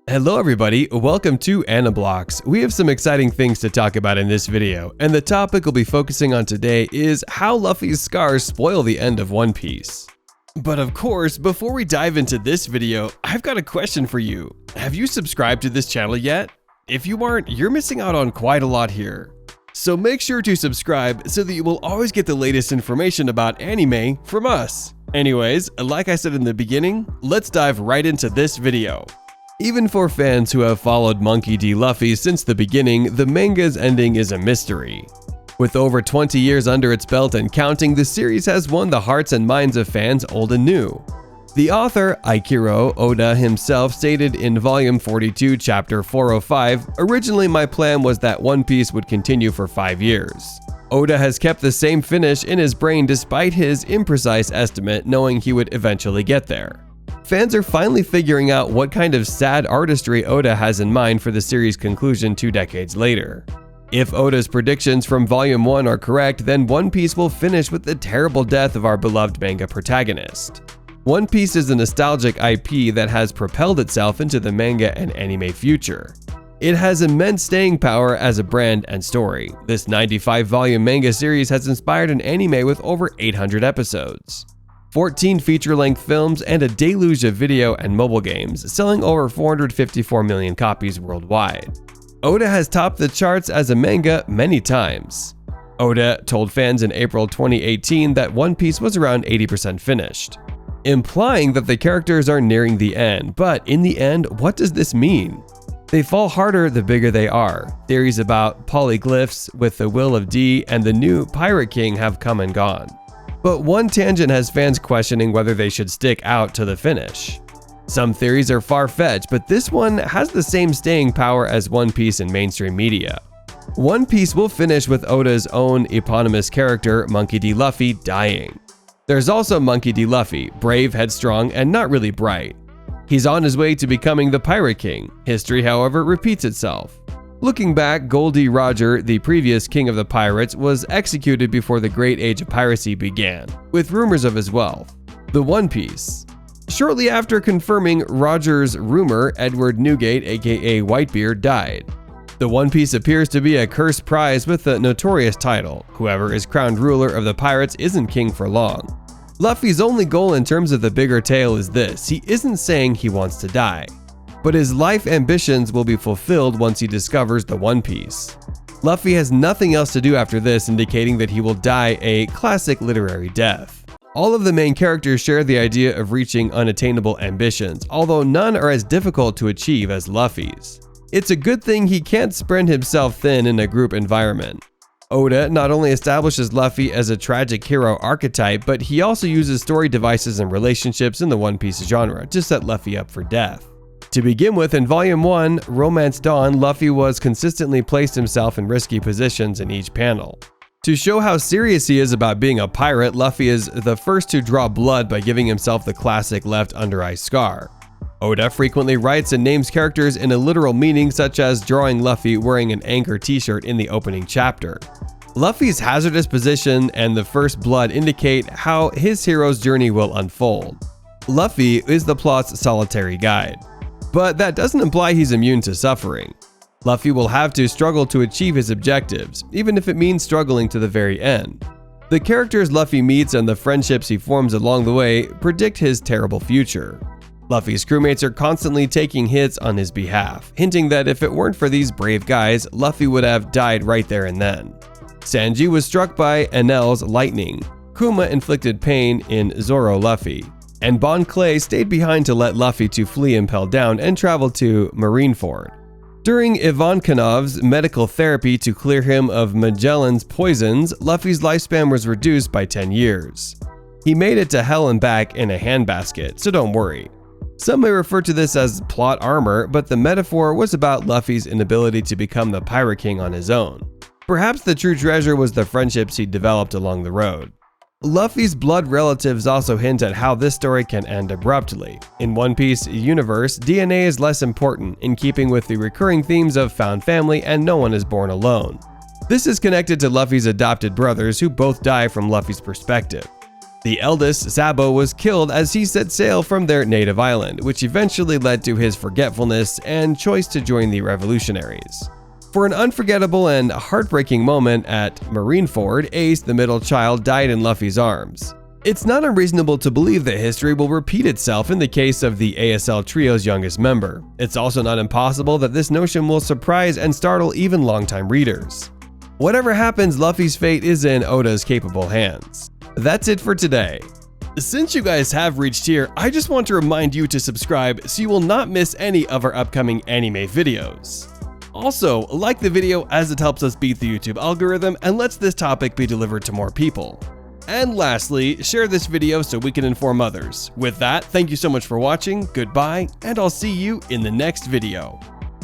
Hello everybody, welcome to Blox. We have some exciting things to talk about in this video, and the topic we'll be focusing on today is how Luffy's scars spoil the end of One Piece. But of course, before we dive into this video, I've got a question for you. Have you subscribed to this channel yet? If you aren't, you're missing out on quite a lot here. So make sure to subscribe so that you will always get the latest information about anime from us. Anyways, like I said in the beginning, let's dive right into this video. Even for fans who have followed Monkey D. Luffy since the beginning, the manga's ending is a mystery. With over 20 years under its belt and counting, the series has won the hearts and minds of fans old and new. The author, Eiichiro Oda himself, stated in Volume 42, Chapter 405, "Originally my plan was that One Piece would continue for 5 years. Oda has kept the same finish in his brain despite his imprecise estimate, knowing he would eventually get there." Fans are finally figuring out what kind of sad artistry Oda has in mind for the series' conclusion 2 decades later. If Oda's predictions from Volume 1 are correct, then One Piece will finish with the terrible death of our beloved manga protagonist. One Piece is a nostalgic IP that has propelled itself into the manga and anime future. It has immense staying power as a brand and story. This 95-volume manga series has inspired an anime with over 800 episodes. 14 feature-length films, and a deluge of video and mobile games, selling over 454 million copies worldwide. Oda has topped the charts as a manga many times. Oda told fans in April 2018 that One Piece was around 80% finished, implying that the characters are nearing the end. But in the end, what does this mean? They fall harder the bigger they are. Theories about polyglyphs with the Will of D and the new Pirate King have come and gone. But one tangent has fans questioning whether they should stick out to the finish. Some theories are far-fetched, but this one has the same staying power as One Piece in mainstream media. One Piece will finish with Oda's own eponymous character, Monkey D. Luffy, dying. There's also Monkey D. Luffy, brave, headstrong, and not really bright. He's on his way to becoming the Pirate King. History, however, repeats itself. Looking back, Goldie Roger, the previous king of the pirates, was executed before the Great Age of Piracy began, with rumors of his wealth. The One Piece. Shortly after confirming Roger's rumor, Edward Newgate, aka Whitebeard, died. The One Piece appears to be a cursed prize with a notorious title. Whoever is crowned ruler of the pirates isn't king for long. Luffy's only goal in terms of the bigger tale is this: he isn't saying he wants to die, but his life ambitions will be fulfilled once he discovers the One Piece. Luffy has nothing else to do after this, indicating that he will die a classic literary death. All of the main characters share the idea of reaching unattainable ambitions, although none are as difficult to achieve as Luffy's. It's a good thing he can't spread himself thin in a group environment. Oda not only establishes Luffy as a tragic hero archetype, but he also uses story devices and relationships in the One Piece genre to set Luffy up for death. To begin with, in Volume 1, Romance Dawn, Luffy was consistently placed himself in risky positions in each panel. To show how serious he is about being a pirate, Luffy is the first to draw blood by giving himself the classic left under-eye scar. Oda frequently writes and names characters in a literal meaning, such as drawing Luffy wearing an Anchor t-shirt in the opening chapter. Luffy's hazardous position and the first blood indicate how his hero's journey will unfold. Luffy is the plot's solitary guide. But that doesn't imply he's immune to suffering. Luffy will have to struggle to achieve his objectives, even if it means struggling to the very end. The characters Luffy meets and the friendships he forms along the way predict his terrible future. Luffy's crewmates are constantly taking hits on his behalf, hinting that if it weren't for these brave guys, Luffy would have died right there and then. Sanji was struck by Enel's lightning. Kuma inflicted pain in Zoro Luffy, and Bon Clay stayed behind to let Luffy to flee Impel Down and travel to Marineford. During Ivankanov's medical therapy to clear him of Magellan's poisons, Luffy's lifespan was reduced by 10 years. He made it to hell and back in a handbasket, so don't worry. Some may refer to this as plot armor, but the metaphor was about Luffy's inability to become the Pirate King on his own. Perhaps the true treasure was the friendships he developed along the road. Luffy's blood relatives also hint at how this story can end abruptly. In One Piece universe, DNA is less important, in keeping with the recurring themes of found family and no one is born alone. This is connected to Luffy's adopted brothers, who both die from Luffy's perspective. The eldest, Sabo, was killed as he set sail from their native island, which eventually led to his forgetfulness and choice to join the revolutionaries. For an unforgettable and heartbreaking moment at Marineford, Ace, the middle child, died in Luffy's arms. It's not unreasonable to believe that history will repeat itself in the case of the ASL Trio's youngest member. It's also not impossible that this notion will surprise and startle even longtime readers. Whatever happens, Luffy's fate is in Oda's capable hands. That's it for today. Since you guys have reached here, I just want to remind you to subscribe so you will not miss any of our upcoming anime videos. Also, like the video as it helps us beat the YouTube algorithm and lets this topic be delivered to more people. And lastly, share this video so we can inform others. With that, thank you so much for watching, goodbye, and I'll see you in the next video.